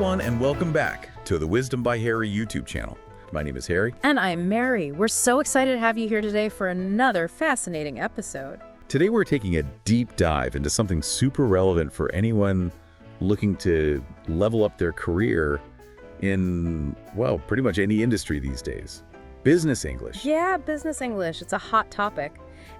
everyone, and welcome back to the Wisdom by Harry YouTube channel. My name is Harry. And I'm Mary. We're so excited to have you here today for another fascinating episode. Today we're taking a deep dive into something super relevant for anyone looking to level up their career in, well, pretty much any industry these days. Business English. Yeah, business English. It's a hot topic.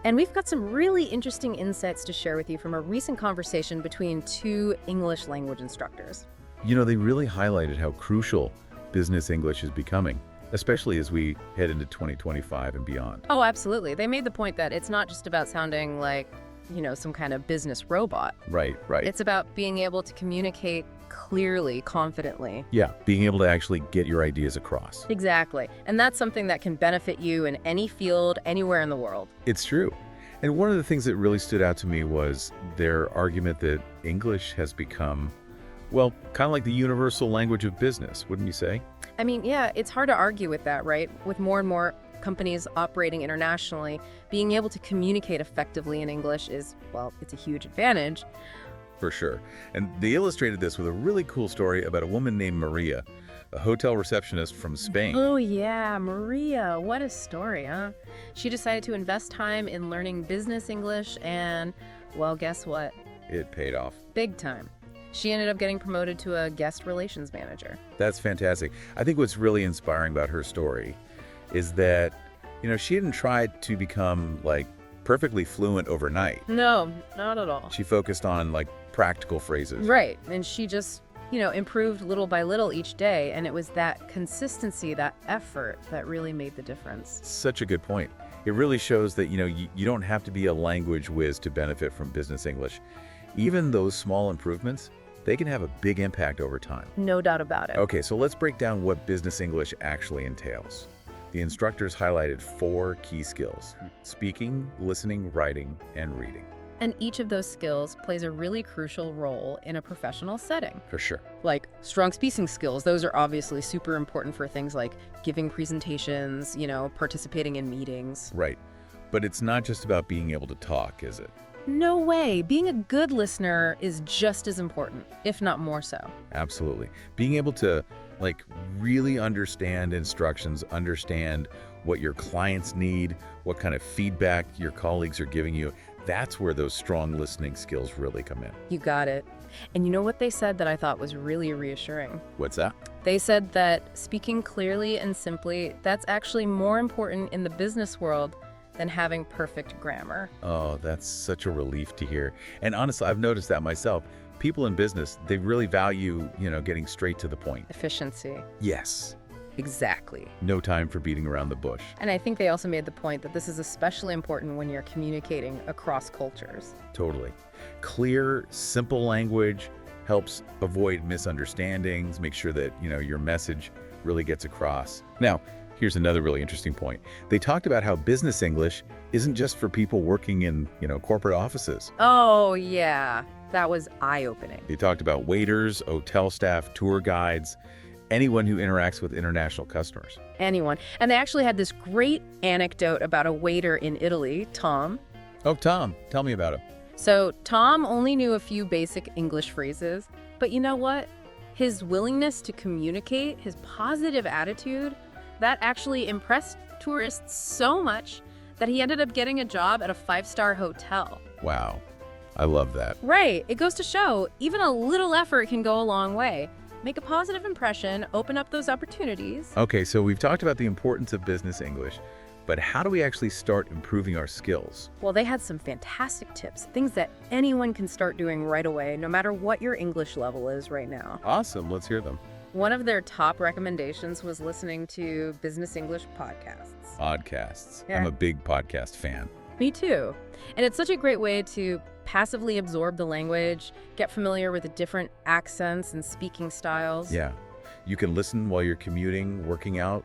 And we've got some really interesting insights to share with you from a recent conversation between two English language instructors. You know, they really highlighted how crucial business English is becoming, especially as we head into 2025 and beyond. Oh, absolutely. They made the point that it's not just about sounding like, some kind of business robot. Right. It's about being able to communicate clearly, confidently. Yeah, being able to actually get your ideas across. Exactly. And that's something that can benefit you in any field, anywhere in the world. It's true. And one of the things that really stood out to me was their argument that English has become, well, kind of like the universal language of business, wouldn't you say? I mean, yeah, it's hard to argue with that, right? With more and more companies operating internationally, being able to communicate effectively in English is, well, it's a huge advantage. For sure. And they illustrated this with a really cool story about a woman named Maria, a hotel receptionist from Spain. Oh yeah, Maria, what a story, huh? She decided to invest time in learning business English and, well, guess what? It paid off. Big time. She ended up getting promoted to a guest relations manager. That's fantastic. I think what's really inspiring about her story is that, she didn't try to become, perfectly fluent overnight. No, not at all. She focused on, practical phrases. Right, and she just, improved little by little each day, and it was that consistency, that effort that really made the difference. Such a good point. It really shows that, you don't have to be a language whiz to benefit from business English. Even those small improvements, they can have a big impact over time. No doubt about it. Okay, so let's break down what business English actually entails. The instructors highlighted 4 key skills: speaking, listening, writing, and reading. And each of those skills plays a really crucial role in a professional setting. For sure. Like strong speaking skills, those are obviously super important for things like giving presentations, participating in meetings. Right. But it's not just about being able to talk, is it? No way. Being a good listener is just as important, if not more so. Absolutely. Being able to, really understand instructions, understand what your clients need, what kind of feedback your colleagues are giving you, that's where those strong listening skills really come in. You got it. And you know what they said that I thought was really reassuring? What's that? They said that speaking clearly and simply, that's actually more important in the business world than having perfect grammar. Oh, that's such a relief to hear. And honestly, I've noticed that myself. People in business, they really value, getting straight to the point. Efficiency. Yes. Exactly. No time for beating around the bush. And I think they also made the point that this is especially important when you're communicating across cultures. Totally. Clear, simple language helps avoid misunderstandings, make sure that, your message really gets across. Now, here's another really interesting point. They talked about how business English isn't just for people working in, corporate offices. Oh, yeah. That was eye-opening. They talked about waiters, hotel staff, tour guides, anyone who interacts with international customers. Anyone. And they actually had this great anecdote about a waiter in Italy, Tom. Oh, Tom, tell me about him. So Tom only knew a few basic English phrases, but you know what? His willingness to communicate, his positive attitude, that actually impressed tourists so much that he ended up getting a job at a 5-star hotel. Wow. I love that. Right. It goes to show, even a little effort can go a long way. Make a positive impression, open up those opportunities. Okay, so we've talked about the importance of business English, but how do we actually start improving our skills? Well, they had some fantastic tips, things that anyone can start doing right away, no matter what your English level is right now. Awesome. Let's hear them. One of their top recommendations was listening to business English podcasts. Podcasts. Yeah. I'm a big podcast fan. Me too. And it's such a great way to passively absorb the language, get familiar with the different accents and speaking styles. Yeah. You can listen while you're commuting, working out,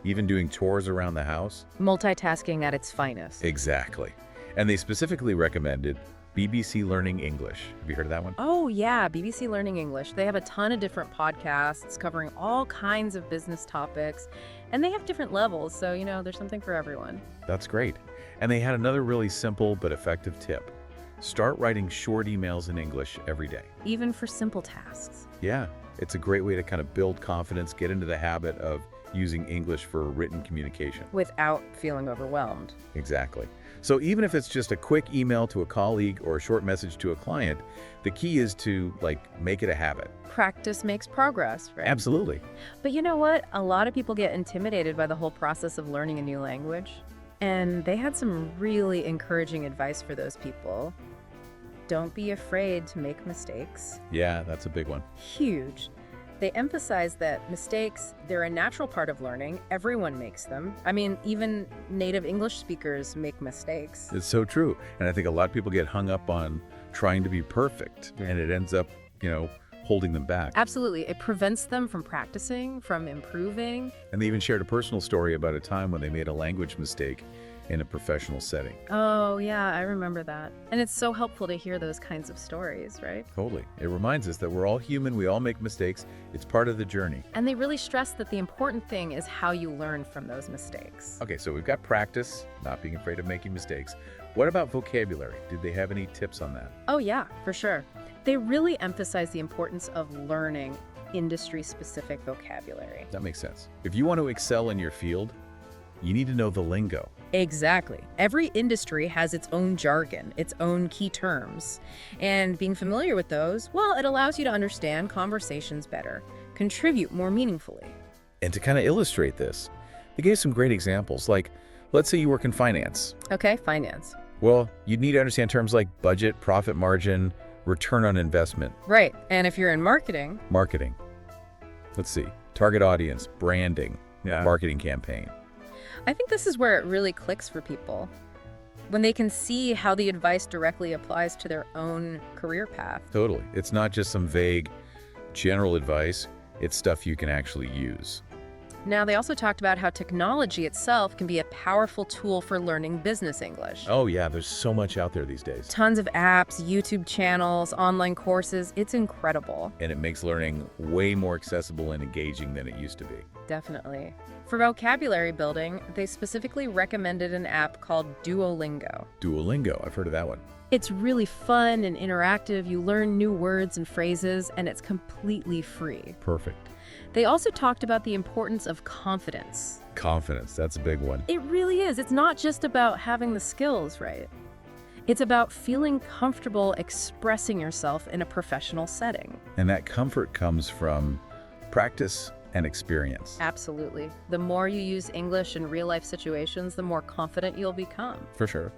even doing chores around the house. Multitasking at its finest. Exactly. And they specifically recommended BBC Learning English. Have you heard of that one? Oh, yeah, BBC Learning English. They have a ton of different podcasts covering all kinds of business topics, and they have different levels, so, there's something for everyone. That's great. And they had another really simple but effective tip. Start writing short emails in English every day. Even for simple tasks. Yeah. It's a great way to kind of build confidence, get into the habit of using English for written communication. Without feeling overwhelmed. Exactly. So even if it's just a quick email to a colleague or a short message to a client, the key is to make it a habit. Practice makes progress, right? Absolutely. But you know what? A lot of people get intimidated by the whole process of learning a new language. And they had some really encouraging advice for those people. Don't be afraid to make mistakes. Yeah, that's a big one. Huge. They emphasize that mistakes, they're a natural part of learning. Everyone makes them. I mean, even native English speakers make mistakes. It's so true. And I think a lot of people get hung up on trying to be perfect, and it ends up, holding them back. Absolutely. It prevents them from practicing, from improving. And they even shared a personal story about a time when they made a language mistake in a professional setting. Oh, yeah, I remember that. And it's so helpful to hear those kinds of stories, right? Totally. It reminds us that we're all human, we all make mistakes, it's part of the journey. And they really stress that the important thing is how you learn from those mistakes. Okay, so we've got practice, not being afraid of making mistakes. What about vocabulary? Did they have any tips on that? Oh, yeah, for sure. They really emphasize the importance of learning industry-specific vocabulary. That makes sense. If you want to excel in your field, you need to know the lingo. Exactly. Every industry has its own jargon, its own key terms. And being familiar with those, well, it allows you to understand conversations better, contribute more meaningfully. And to kind of illustrate this, they gave some great examples. Let's say you work in finance. Okay, finance. Well, you'd need to understand terms like budget, profit margin, return on investment. Right. And if you're in marketing. Marketing. Let's see. Target audience, branding, marketing campaign. I think this is where it really clicks for people, when they can see how the advice directly applies to their own career path. Totally. It's not just some vague general advice. It's stuff you can actually use. Now, they also talked about how technology itself can be a powerful tool for learning business English. Oh yeah, there's so much out there these days. Tons of apps, YouTube channels, online courses. It's incredible. And it makes learning way more accessible and engaging than it used to be. Definitely. For vocabulary building, they specifically recommended an app called Duolingo. Duolingo, I've heard of that one. It's really fun and interactive. You learn new words and phrases, and it's completely free. Perfect. They also talked about the importance of confidence. Confidence, that's a big one. It really is. It's not just about having the skills, right? It's about feeling comfortable expressing yourself in a professional setting. And that comfort comes from practice and experience. Absolutely. The more you use English in real-life situations, the more confident you'll become. For sure.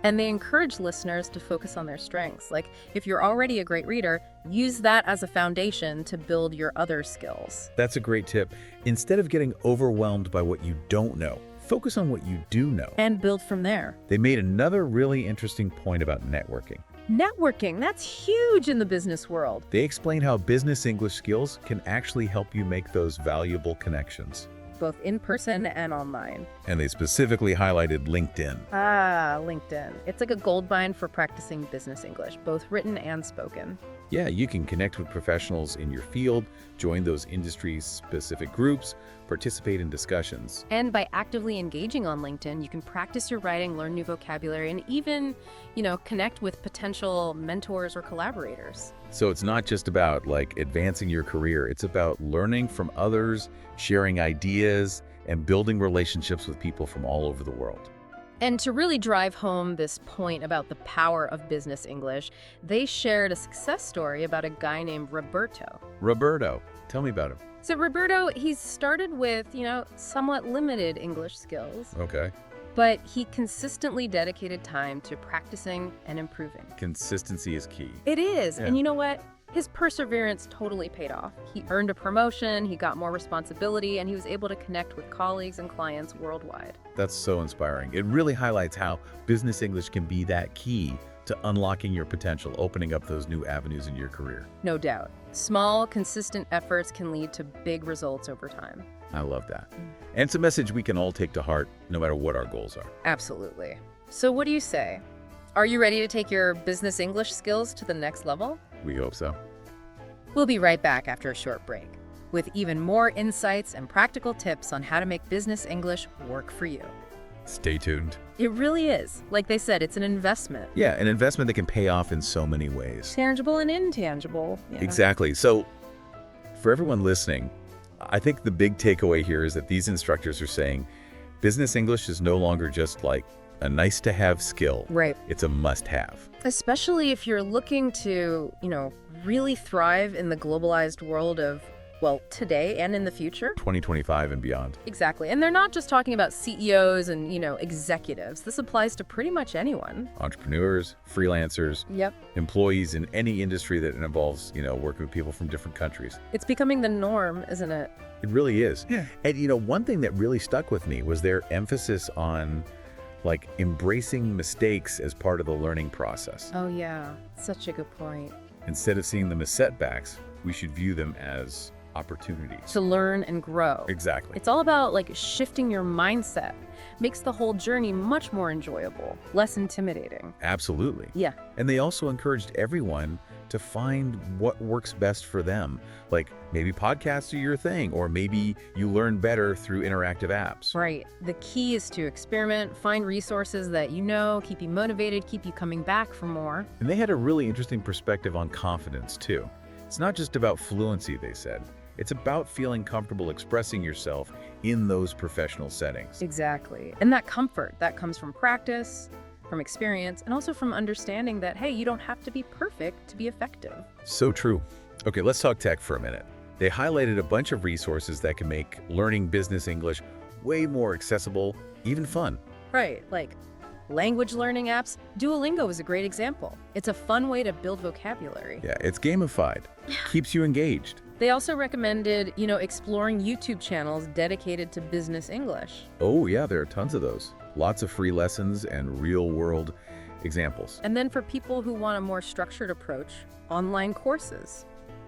And they encourage listeners to focus on their strengths. Like, if you're already a great reader, use that as a foundation to build your other skills. That's a great tip. Instead of getting overwhelmed by what you don't know, focus on what you do know. And build from there. They made another really interesting point about networking. Networking, that's huge in the business world. They explain how business English skills can actually help you make those valuable connections. Both in person and online. And they specifically highlighted LinkedIn. Ah, LinkedIn. It's like a goldmine for practicing business English, both written and spoken. Yeah, you can connect with professionals in your field, join those industry-specific groups, participate in discussions. And by actively engaging on LinkedIn, you can practice your writing, learn new vocabulary, and even, connect with potential mentors or collaborators. So it's not just about advancing your career, it's about learning from others, sharing ideas, and building relationships with people from all over the world. And to really drive home this point about the power of business English, they shared a success story about a guy named Roberto. Roberto, tell me about him. So Roberto, he started with, somewhat limited English skills. Okay. But he consistently dedicated time to practicing and improving. Consistency is key. It is. Yeah. And you know what? His perseverance totally paid off. He earned a promotion, he got more responsibility, and he was able to connect with colleagues and clients worldwide. That's so inspiring. It really highlights how business English can be that key to unlocking your potential, opening up those new avenues in your career. No doubt. Small, consistent efforts can lead to big results over time. I love that. And it's a message we can all take to heart, no matter what our goals are. Absolutely. So what do you say? Are you ready to take your business English skills to the next level? We hope so. We'll be right back after a short break with even more insights and practical tips on how to make business English work for you. Stay tuned. It really is. Like they said, it's an investment. Yeah, an investment that can pay off in so many ways. Tangible and intangible. Yeah. Exactly. So for everyone listening, I think the big takeaway here is that these instructors are saying business English is no longer just like a nice-to-have skill. Right. It's a must-have. Especially if you're looking to, really thrive in the globalized world of, well, today and in the future. 2025 and beyond. Exactly. And they're not just talking about CEOs and, executives. This applies to pretty much anyone. Entrepreneurs, freelancers, Yep. employees in any industry that involves, working with people from different countries. It's becoming the norm, isn't it? It really is. Yeah. And, one thing that really stuck with me was their emphasis on, like, embracing mistakes as part of the learning process. Oh, yeah. Such a good point. Instead of seeing them as setbacks, we should view them as opportunities. To learn and grow. Exactly. It's all about, shifting your mindset. Makes the whole journey much more enjoyable, less intimidating. Absolutely. Yeah. And they also encouraged everyone to find what works best for them. Like maybe podcasts are your thing, or maybe you learn better through interactive apps. Right. The key is to experiment, find resources that keep you motivated, keep you coming back for more. And they had a really interesting perspective on confidence too. It's not just about fluency, they said. It's about feeling comfortable expressing yourself in those professional settings. Exactly. And that comfort, that comes from practice, from experience, and also from understanding that, hey, you don't have to be perfect to be effective. So true. Okay, let's talk tech for a minute. They highlighted a bunch of resources that can make learning business English way more accessible, even fun. Right, like language learning apps. Duolingo is a great example. It's a fun way to build vocabulary. Yeah, it's gamified, keeps you engaged. They also recommended, exploring YouTube channels dedicated to business English. Oh yeah, there are tons of those. Lots of free lessons and real-world examples. And then for people who want a more structured approach, online courses.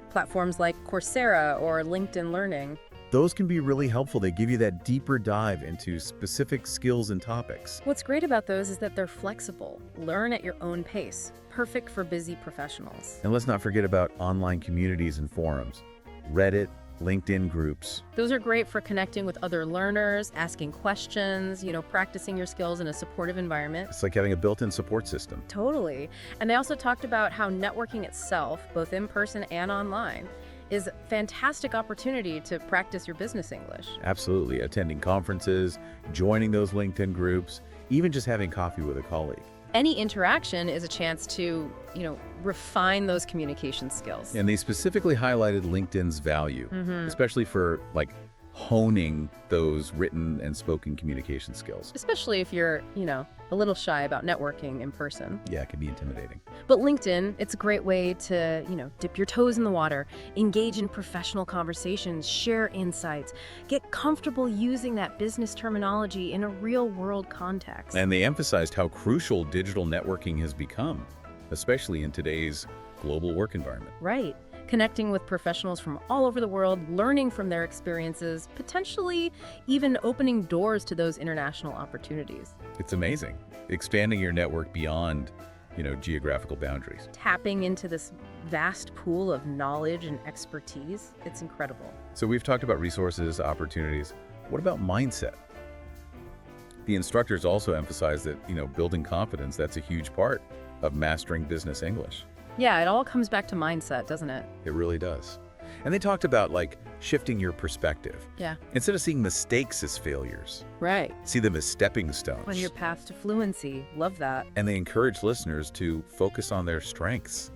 Platforms like Coursera or LinkedIn Learning. Those can be really helpful. They give you that deeper dive into specific skills and topics. What's great about those is that they're flexible. Learn at your own pace. Perfect for busy professionals. And let's not forget about online communities and forums. Reddit, LinkedIn groups. Those are great for connecting with other learners, asking questions, practicing your skills in a supportive environment. It's like having a built-in support system. Totally. And they also talked about how networking itself, both in person and online, is a fantastic opportunity to practice your business English. Absolutely. Attending conferences, joining those LinkedIn groups, even just having coffee with a colleague. Any interaction is a chance to, refine those communication skills. And they specifically highlighted LinkedIn's value, especially for like honing those written and spoken communication skills. Especially if you're, a little shy about networking in person. Yeah, it can be intimidating. But LinkedIn, it's a great way to, dip your toes in the water, engage in professional conversations, share insights, get comfortable using that business terminology in a real-world context. And they emphasized how crucial digital networking has become, especially in today's global work environment. Right. Connecting with professionals from all over the world, learning from their experiences, potentially even opening doors to those international opportunities. It's amazing. Expanding your network beyond, geographical boundaries. Tapping into this vast pool of knowledge and expertise, it's incredible. So we've talked about resources, opportunities. What about mindset? The instructors also emphasized that, building confidence, that's a huge part of mastering business English. Yeah, it all comes back to mindset, doesn't it? It really does. And they talked about shifting your perspective. Yeah. Instead of seeing mistakes as failures, Right. see them as stepping stones. On your path to fluency. Love that. And they encourage listeners to focus on their strengths.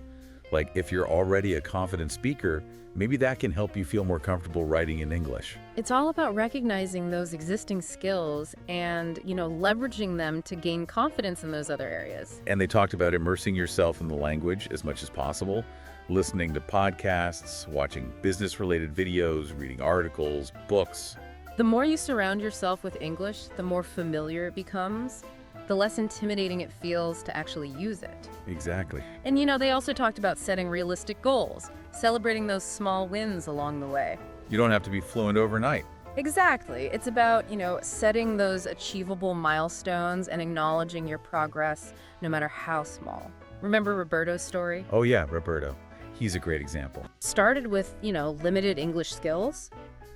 Like if you're already a confident speaker, maybe that can help you feel more comfortable writing in English. It's all about recognizing those existing skills and, leveraging them to gain confidence in those other areas. And they talked about immersing yourself in the language as much as possible, listening to podcasts, watching business-related videos, reading articles, books. The more you surround yourself with English, the more familiar it becomes, the less intimidating it feels to actually use it. Exactly. And they also talked about setting realistic goals, celebrating those small wins along the way. You don't have to be fluent overnight. Exactly. It's about, setting those achievable milestones and acknowledging your progress, no matter how small. Remember Roberto's story? Oh yeah, Roberto. He's a great example. Started with, limited English skills,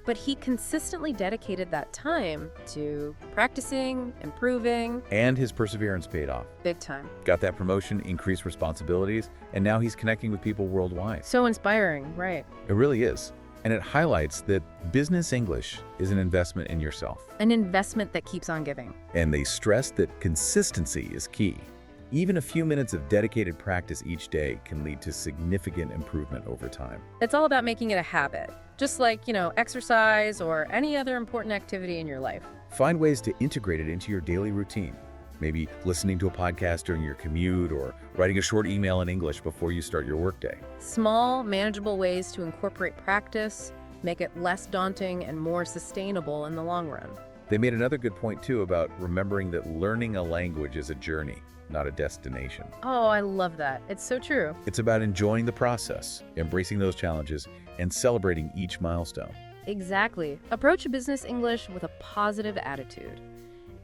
but he consistently dedicated that time to practicing, improving. And his perseverance paid off. Big time. Got that promotion, increased responsibilities, and now he's connecting with people worldwide. So inspiring, right? It really is. And it highlights that business English is an investment in yourself. An investment that keeps on giving. And they stress that consistency is key. Even a few minutes of dedicated practice each day can lead to significant improvement over time. It's all about making it a habit, just like, exercise or any other important activity in your life. Find ways to integrate it into your daily routine. Maybe listening to a podcast during your commute or writing a short email in English before you start your workday. Small, manageable ways to incorporate practice, make it less daunting and more sustainable in the long run. They made another good point, too, about remembering that learning a language is a journey, not a destination. Oh, I love that. It's so true. It's about enjoying the process, embracing those challenges, and celebrating each milestone. Exactly. Approach business English with a positive attitude.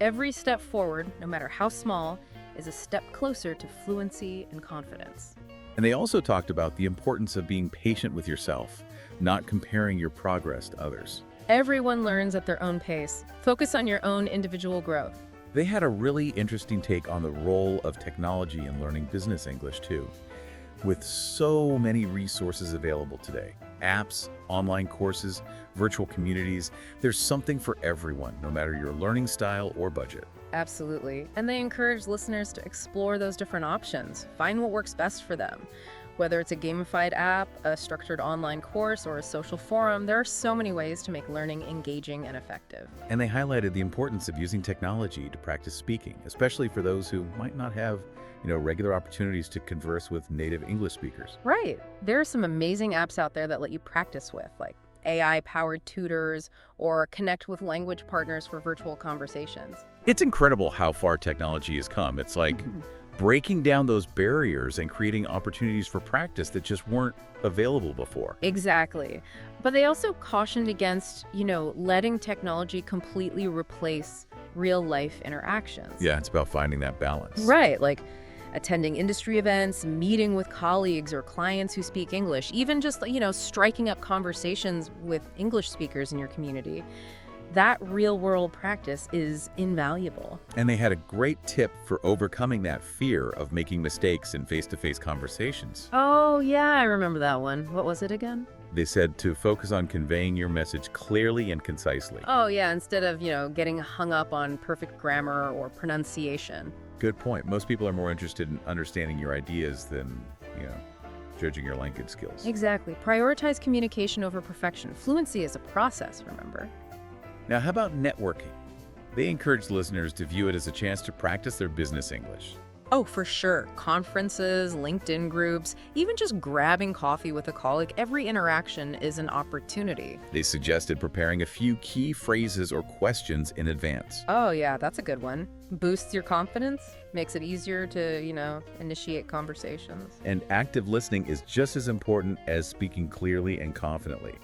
Every step forward, no matter how small, is a step closer to fluency and confidence. And they also talked about the importance of being patient with yourself, not comparing your progress to others. Everyone learns at their own pace. Focus on your own individual growth. They had a really interesting take on the role of technology in learning business English, too. With so many resources available today, apps, online courses, virtual communities, there's something for everyone, no matter your learning style or budget. Absolutely. And they encourage listeners to explore those different options. Find what works best for them. Whether it's a gamified app, a structured online course, or a social forum, there are so many ways to make learning engaging and effective. And they highlighted the importance of using technology to practice speaking, especially for those who might not have, regular opportunities to converse with native English speakers. Right. There are some amazing apps out there that let you practice with, like AI-powered tutors or connect with language partners for virtual conversations. It's incredible how far technology has come. It's like breaking down those barriers and creating opportunities for practice that just weren't available before. Exactly. But they also cautioned against, letting technology completely replace real-life interactions. Yeah, it's about finding that balance. Right, like attending industry events, meeting with colleagues or clients who speak English, even just, striking up conversations with English speakers in your community. That real-world practice is invaluable. And they had a great tip for overcoming that fear of making mistakes in face-to-face conversations. Oh, yeah, I remember that one. What was it again? They said to focus on conveying your message clearly and concisely. Oh, yeah, instead of, getting hung up on perfect grammar or pronunciation. Good point. Most people are more interested in understanding your ideas than, judging your language skills. Exactly. Prioritize communication over perfection. Fluency is a process, remember? Now, how about networking? They encourage listeners to view it as a chance to practice their business English. Oh, for sure. Conferences, LinkedIn groups, even just grabbing coffee with a colleague, every interaction is an opportunity. They suggested preparing a few key phrases or questions in advance. Oh, yeah, that's a good one. Boosts your confidence, makes it easier to, initiate conversations. And active listening is just as important as speaking clearly and confidently.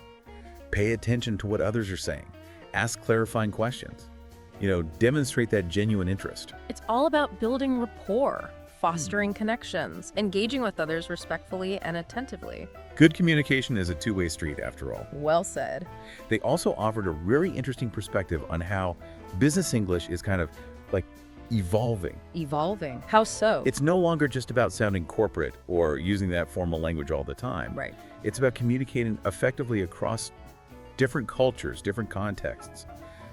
Pay attention to what others are saying. Ask clarifying questions. Demonstrate that genuine interest. It's all about building rapport, fostering connections, engaging with others respectfully and attentively. Good communication is a two-way street, after all. Well said. They also offered a really interesting perspective on how business English is kind of like evolving. Evolving? How so? It's no longer just about sounding corporate or using that formal language all the time. Right. It's about communicating effectively across different cultures, different contexts,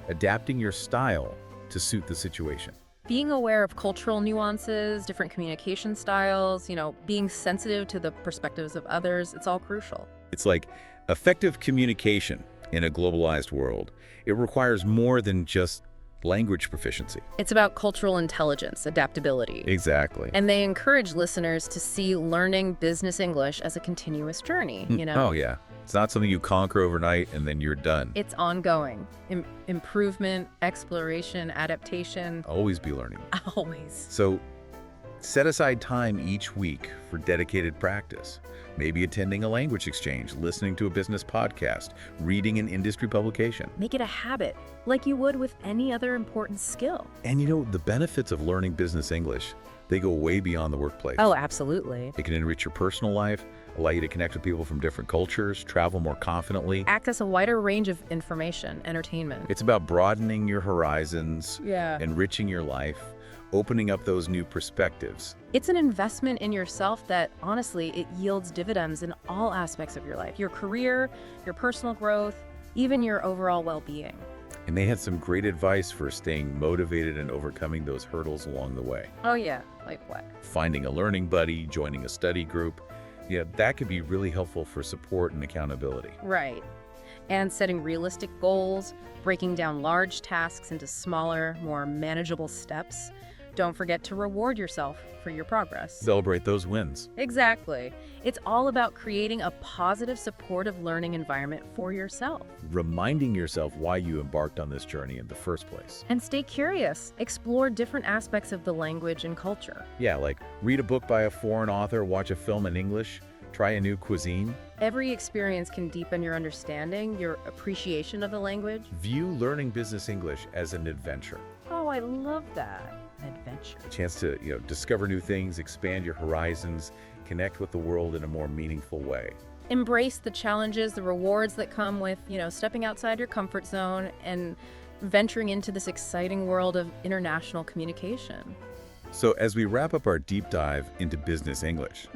adapting your style to suit the situation. Being aware of cultural nuances, different communication styles, being sensitive to the perspectives of others, it's all crucial. It's like effective communication in a globalized world. It requires more than just language proficiency. It's about cultural intelligence, adaptability. Exactly. And they encourage listeners to see learning business English as a continuous journey, Oh, yeah. It's not something you conquer overnight and then you're done. It's ongoing. Improvement, exploration, adaptation. Always be learning. Always. So set aside time each week for dedicated practice. Maybe attending a language exchange, listening to a business podcast, reading an industry publication. Make it a habit, like you would with any other important skill. And the benefits of learning business English, they go way beyond the workplace. Oh, absolutely. It can enrich your personal life, allow you to connect with people from different cultures, travel more confidently. Access a wider range of information, entertainment. It's about broadening your horizons, Yeah. enriching your life, opening up those new perspectives. It's an investment in yourself that, honestly, it yields dividends in all aspects of your life. Your career, your personal growth, even your overall well-being. And they had some great advice for staying motivated and overcoming those hurdles along the way. Oh yeah, like what? Finding a learning buddy, joining a study group. Yeah, that could be really helpful for support and accountability. Right. And setting realistic goals, breaking down large tasks into smaller, more manageable steps. Don't forget to reward yourself for your progress. Celebrate those wins. Exactly. It's all about creating a positive, supportive learning environment for yourself. Reminding yourself why you embarked on this journey in the first place. And stay curious. Explore different aspects of the language and culture. Yeah, like read a book by a foreign author, watch a film in English, try a new cuisine. Every experience can deepen your understanding, your appreciation of the language. View learning business English as an adventure. Oh, I love that. Adventure. A chance to, discover new things, expand your horizons, connect with the world in a more meaningful way. Embrace the challenges, the rewards that come with, stepping outside your comfort zone and venturing into this exciting world of international communication. So as we wrap up our deep dive into business English,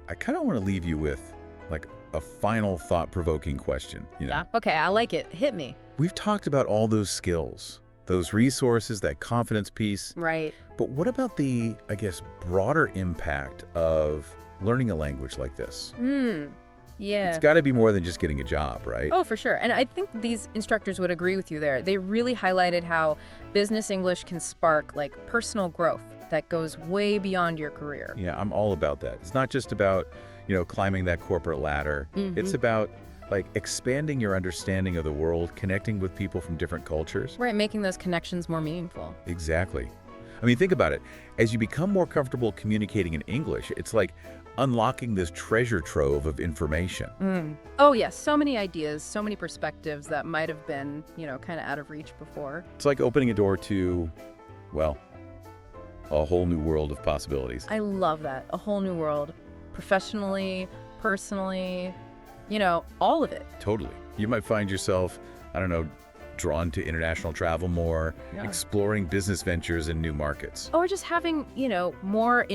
I kind of want to leave you with like a final thought-provoking question. Yeah. Okay, I like it. Hit me. We've talked about all those skills, those resources, that confidence piece. Right. But what about the, broader impact of learning a language like this? Yeah. It's got to be more than just getting a job, right? Oh, for sure. And I think these instructors would agree with you there. They really highlighted how business English can spark personal growth that goes way beyond your career. Yeah, I'm all about that. It's not just about, climbing that corporate ladder. It's about expanding your understanding of the world, connecting with people from different cultures. Right, making those connections more meaningful. Exactly. I mean, think about it. As you become more comfortable communicating in English, it's like unlocking this treasure trove of information. Oh, yes. So many ideas, so many perspectives that might have been, kind of out of reach before. It's like opening a door to, well, a whole new world of possibilities. I love that. A whole new world. Professionally, personally, all of it. Totally. You might find yourself, drawn to international travel more, exploring business ventures in new markets. Or just having, more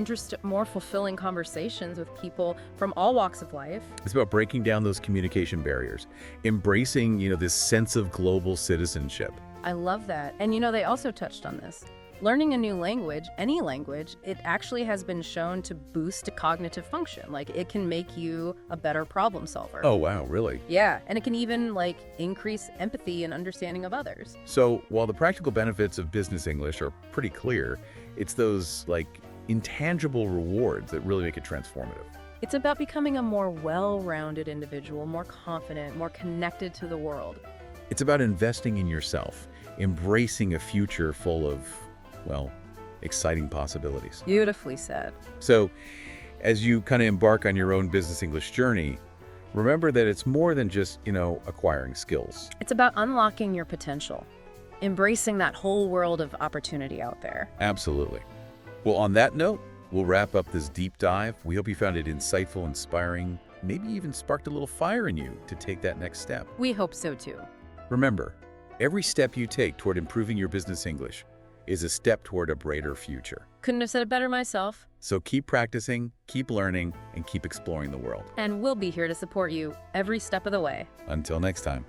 fulfilling conversations with people from all walks of life. It's about breaking down those communication barriers, embracing, this sense of global citizenship. I love that. And, they also touched on this. Learning a new language, any language, it actually has been shown to boost cognitive function. It can make you a better problem solver. Oh, wow, really? Yeah, and it can even increase empathy and understanding of others. So while the practical benefits of business English are pretty clear, it's those intangible rewards that really make it transformative. It's about becoming a more well-rounded individual, more confident, more connected to the world. It's about investing in yourself, embracing a future full of, exciting possibilities. Beautifully said. So as you kind of embark on your own business English journey, remember that it's more than just, acquiring skills. It's about unlocking your potential, embracing that whole world of opportunity out there. Absolutely. Well, on that note, we'll wrap up this deep dive. We hope you found it insightful, inspiring, maybe even sparked a little fire in you to take that next step. We hope so too. Remember, every step you take toward improving your business English is a step toward a brighter future. Couldn't have said it better myself. So keep practicing, keep learning, and keep exploring the world. And we'll be here to support you every step of the way. Until next time.